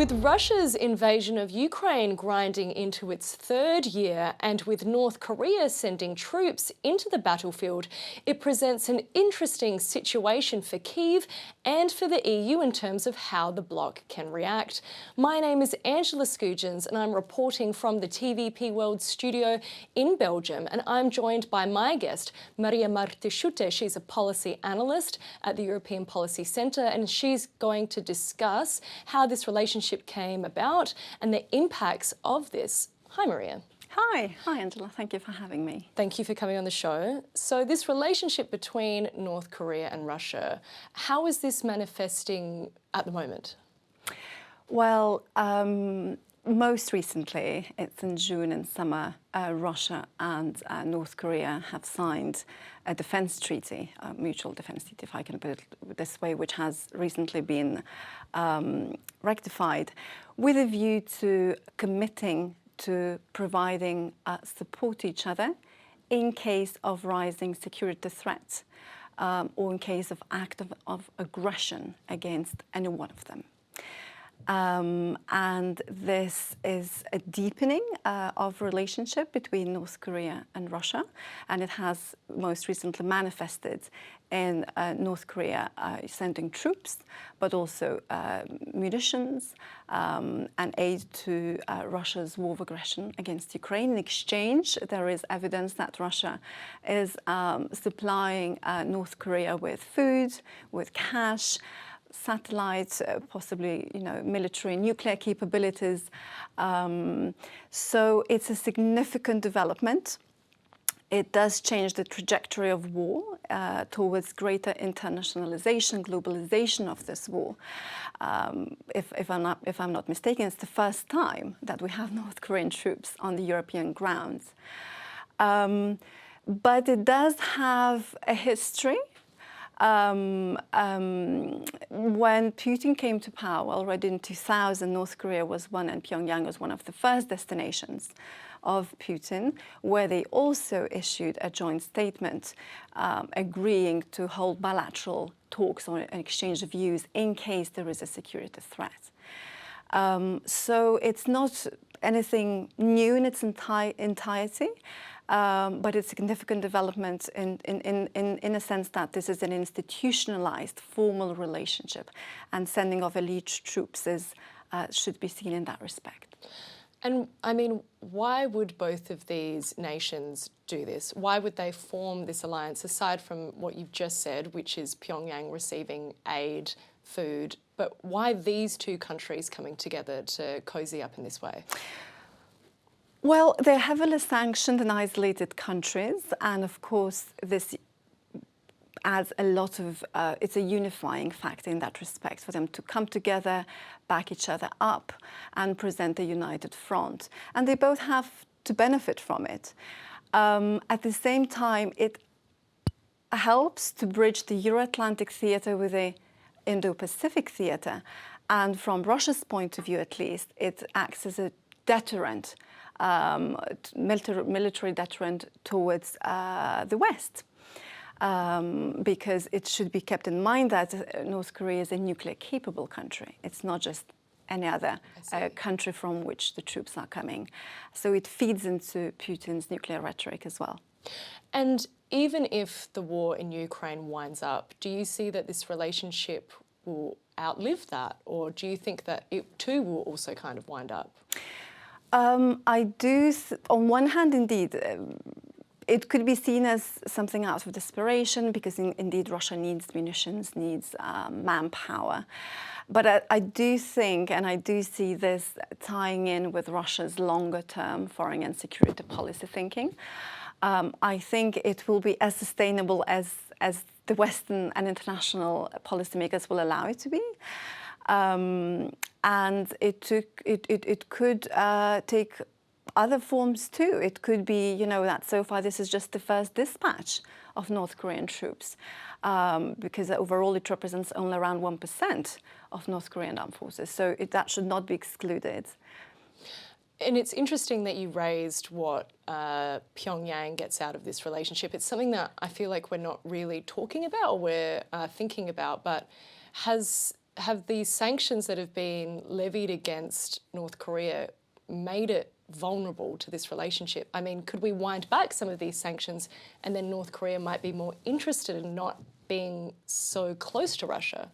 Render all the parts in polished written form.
With Russia's invasion of Ukraine grinding into its third year and with North Korea sending troops into the battlefield, it presents an interesting situation for Kyiv and for the EU in terms of how the bloc can react. My name is Angela Skujins and I'm reporting from the TVP World studio in Belgium, and I'm joined by my guest, Maria Martisiute. She's a policy analyst at the European Policy Centre, and she's going to discuss how this relationship came about and the impacts of this. Hi, Maria. Hi. Hi, Angela. Thank you for having me. Thank you for coming on the show. So this relationship between North Korea and Russia, how is this manifesting at the moment? Well, most recently, it's in June and summer, Russia and North Korea have signed a defense treaty, a mutual defense treaty, if I can put it this way, which has recently been rectified with a view to committing to providing support to each other in case of rising security threats or in case of act of aggression against any one of them. And this is a deepening of relationship between North Korea and Russia, and it has most recently manifested in North Korea sending troops, but also munitions and aid to Russia's war of aggression against Ukraine. In exchange, there is evidence that Russia is supplying North Korea with food, with cash, satellites, possibly, military nuclear capabilities. So it's a significant development. It does change the trajectory of war towards greater internationalization, globalization of this war. If I'm not mistaken, it's the first time that we have North Korean troops on the European grounds. But it does have a history. When Putin came to power already in 2000, North Korea was one, and Pyongyang was one of the first destinations of Putin, where they also issued a joint statement agreeing to hold bilateral talks on an exchange of views in case there is a security threat. So it's not anything new in its entirety. But it's significant development in a sense that this is an institutionalized, formal relationship, and sending of elite troops should be seen in that respect. And I mean, why would both of these nations do this? Why would they form this alliance, aside from what you've just said, which is Pyongyang receiving aid, food, but why these two countries coming together to cozy up in this way? Well, they're heavily sanctioned and isolated countries, and of course this adds a lot of, it's a unifying factor in that respect for them to come together, back each other up and present a united front. And they both have to benefit from it. At the same time, it helps to bridge the Euro-Atlantic theater with the Indo-Pacific theater. And from Russia's point of view, at least, it acts as a deterrent. Military deterrent towards the West, because it should be kept in mind that North Korea is a nuclear-capable country. It's not just any other country from which the troops are coming. So it feeds into Putin's nuclear rhetoric as well. And even if the war in Ukraine winds up, do you see that this relationship will outlive that? Or do you think that it too will also kind of wind up? I do, on one hand, indeed, it could be seen as something out of desperation because indeed Russia needs munitions, needs manpower. But I do think, and I do see this tying in with Russia's longer-term foreign and security policy thinking. I think it will be as sustainable as the Western and international policymakers will allow it to be. And it could take other forms too. It could be, that so far this is just the first dispatch of North Korean troops, because overall it represents only around 1% of North Korean armed forces. So that should not be excluded. And it's interesting that you raised what Pyongyang gets out of this relationship. It's something that I feel like we're not really talking about or we're thinking about, but has have these sanctions that have been levied against North Korea made it vulnerable to this relationship? I mean, could we wind back some of these sanctions and then North Korea might be more interested in not being so close to Russia?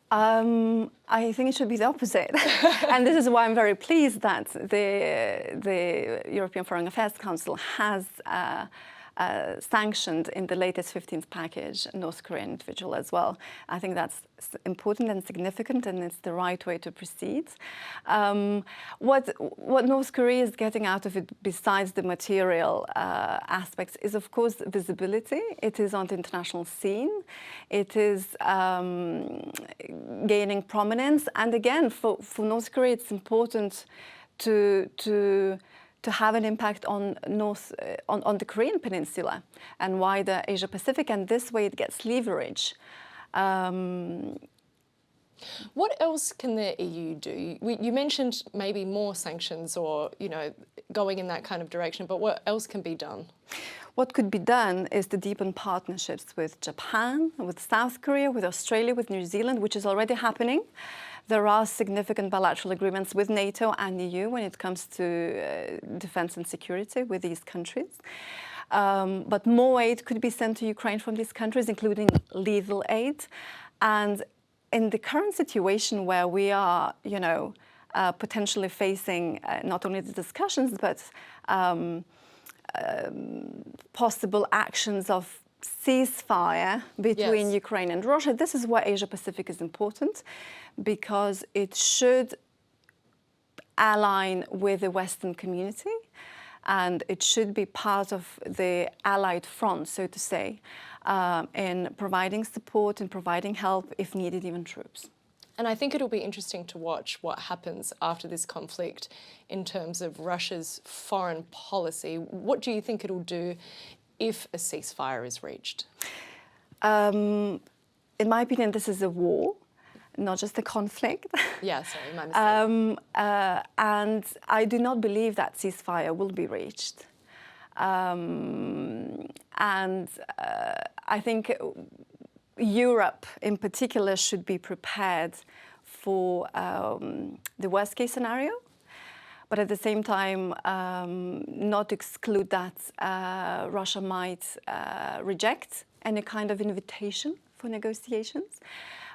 I think it should be the opposite. And this is why I'm very pleased that the European Foreign Affairs Council has sanctioned in the latest 15th package North Korean individual as well. I think that's important and significant, and it's the right way to proceed. What North Korea is getting out of it, besides the material aspects, is of course visibility. It is on the international scene. It is gaining prominence. And again, for North Korea, it's important to have an impact on the Korean Peninsula and wider Asia Pacific, and this way it gets leverage. What else can the EU do? You mentioned maybe more sanctions or, you know, going in that kind of direction, but what else can be done? What could be done is to deepen partnerships with Japan, with South Korea, with Australia, with New Zealand, which is already happening. There are significant bilateral agreements with NATO and EU when it comes to defense and security with these countries. But more aid could be sent to Ukraine from these countries, including lethal aid. And in the current situation where we are, you know, potentially facing not only the discussions, but possible actions of ceasefire between Ukraine and Russia, this is why Asia Pacific is important, because it should align with the Western community and it should be part of the allied front, so to say, in providing support and providing help, if needed, even troops. And I think it'll be interesting to watch what happens after this conflict in terms of Russia's foreign policy. What do you think it'll do if a ceasefire is reached? In my opinion, this is a war, not just a conflict. Yeah, sorry, my mistake. And I do not believe that ceasefire will be reached. I think Europe in particular should be prepared for the worst case scenario, but at the same time not exclude that Russia might reject any kind of invitation for negotiations,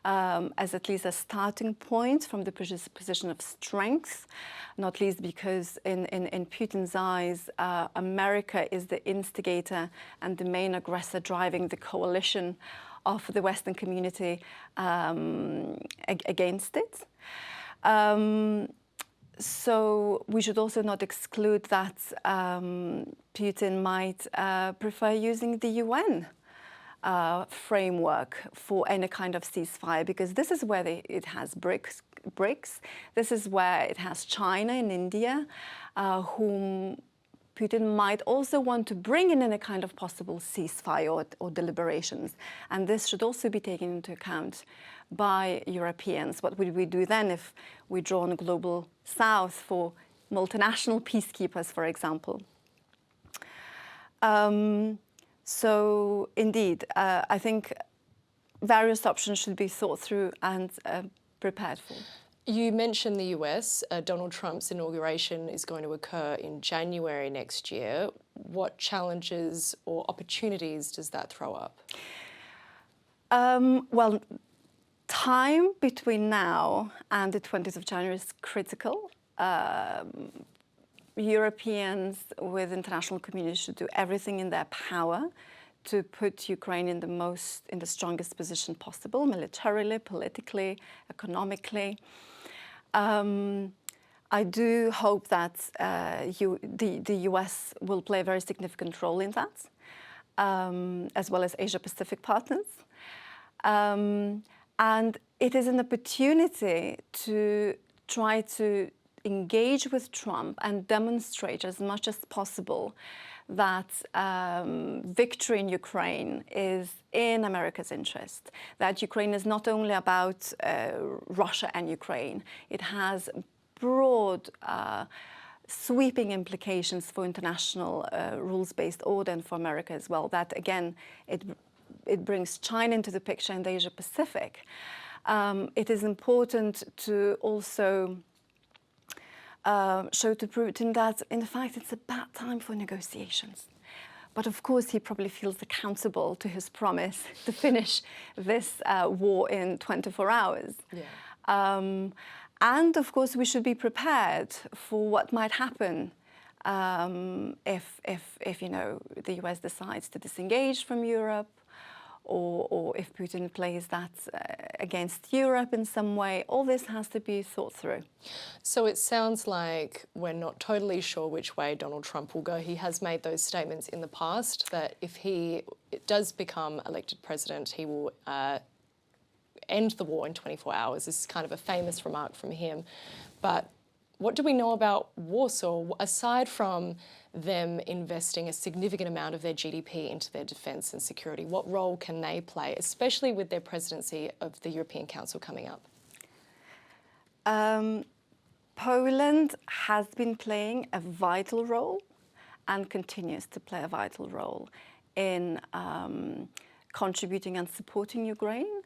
as at least a starting point from the position of strength, not least because in Putin's eyes, America is the instigator and the main aggressor driving the coalition of the Western community against it. So we should also not exclude that Putin might prefer using the UN framework for any kind of ceasefire, because this is where it has BRICS. This is where it has China and India, whom Putin might also want to bring in a kind of possible ceasefire or deliberations. And this should also be taken into account by Europeans. What would we do then if we draw on the global south for multinational peacekeepers, for example? So indeed, I think various options should be thought through and prepared for. You mentioned the US. Donald Trump's inauguration is going to occur in January next year. What challenges or opportunities does that throw up? Well, time between now and the 20th of January is critical. Europeans with international community should do everything in their power to put Ukraine in the strongest position possible, militarily, politically, economically. I do hope that the US will play a very significant role in that, as well as Asia-Pacific partners. And it is an opportunity to try to engage with Trump and demonstrate as much as possible that victory in Ukraine is in America's interest, that Ukraine is not only about Russia and Ukraine, it has broad, sweeping implications for international rules-based order and for America as well, that again, it brings China into the picture in the Asia-Pacific. it is important to also show to Putin that, in fact, it's a bad time for negotiations. But of course, he probably feels accountable to his promise to finish this war in 24 hours. Yeah. And of course, we should be prepared for what might happen if you know, the US decides to disengage from Europe, or if Putin plays that against Europe in some way. All this has to be thought through. So it sounds like we're not totally sure which way Donald Trump will go. He has made those statements in the past that if he does become elected president, he will end the war in 24 hours. This is kind of a famous remark from him. But what do we know about Warsaw, aside from them investing a significant amount of their GDP into their defence and security? What role can they play, especially with their presidency of the European Council coming up? Poland has been playing a vital role and continues to play a vital role in contributing and supporting Ukraine,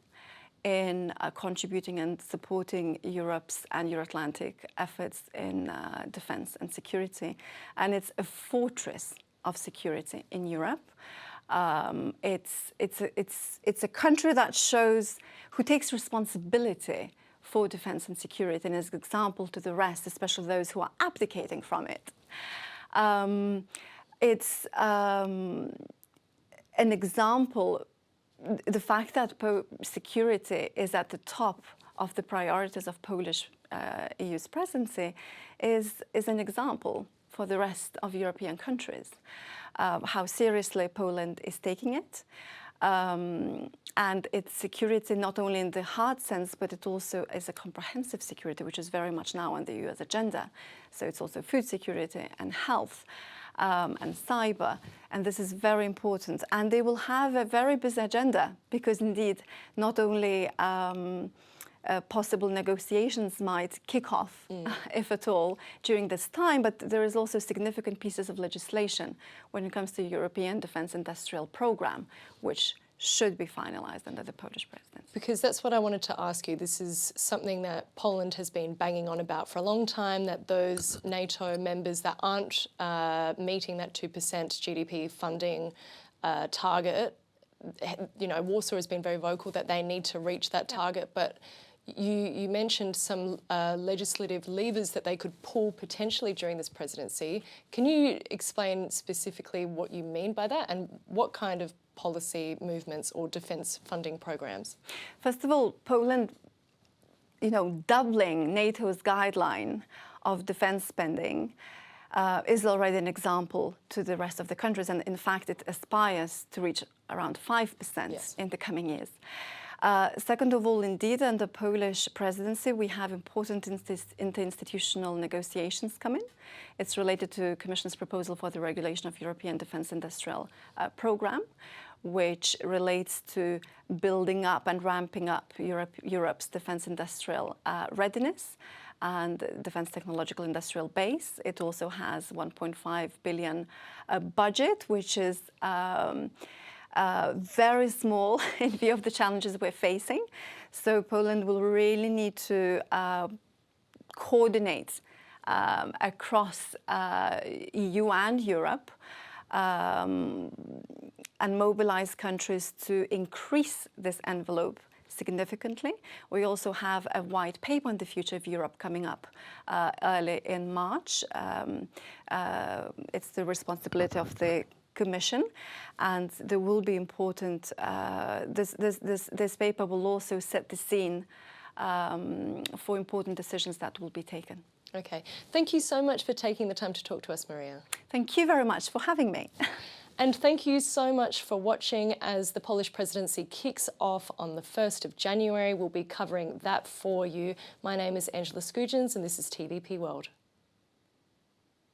in contributing and supporting Europe's and Euro-Atlantic efforts in defense and security. And it's a fortress of security in Europe. It's a country that shows, who takes responsibility for defense and security, and is an example to the rest, especially those who are abdicating from it. It's an example. The fact that security is at the top of the priorities of Polish EU's presidency is an example for the rest of European countries, how seriously Poland is taking it. And it's security not only in the hard sense, but it also is a comprehensive security, which is very much now on the US agenda. So it's also food security and health. And cyber, and this is very important. And they will have a very busy agenda, because indeed, not only possible negotiations might kick off, if at all, during this time, but there is also significant pieces of legislation when it comes to European Defence Industrial Programme, which should be finalised under the Polish presidency. Because that's what I wanted to ask you. This is something that Poland has been banging on about for a long time, that those NATO members that aren't meeting that 2% GDP funding target, you know, Warsaw has been very vocal that they need to reach that target, but you mentioned some legislative levers that they could pull potentially during this presidency. Can you explain specifically what you mean by that, and what kind of policy movements or defence funding programs? First of all, Poland, you know, doubling NATO's guideline of defence spending is already an example to the rest of the countries, and in fact it aspires to reach around 5% in the coming years. Second of all, indeed, under Polish presidency, we have important interinstitutional negotiations coming. It's related to Commission's proposal for the regulation of European Defence Industrial Programme, which relates to building up and ramping up Europe's defence industrial readiness and defence technological industrial base. It also has 1.5 billion budget, which is very small in view of the challenges we're facing. So Poland will really need to coordinate across EU and Europe and mobilize countries to increase this envelope significantly. We also have a white paper on the future of Europe coming up early in March. It's the responsibility of the Commission, and there will be important, this paper will also set the scene for important decisions that will be taken. Okay, thank you so much for taking the time to talk to us, Maria. Thank you very much for having me. And thank you so much for watching. As the Polish presidency kicks off on the 1st of January, we'll be covering that for you. My name is Angela Skujins, and this is TVP World.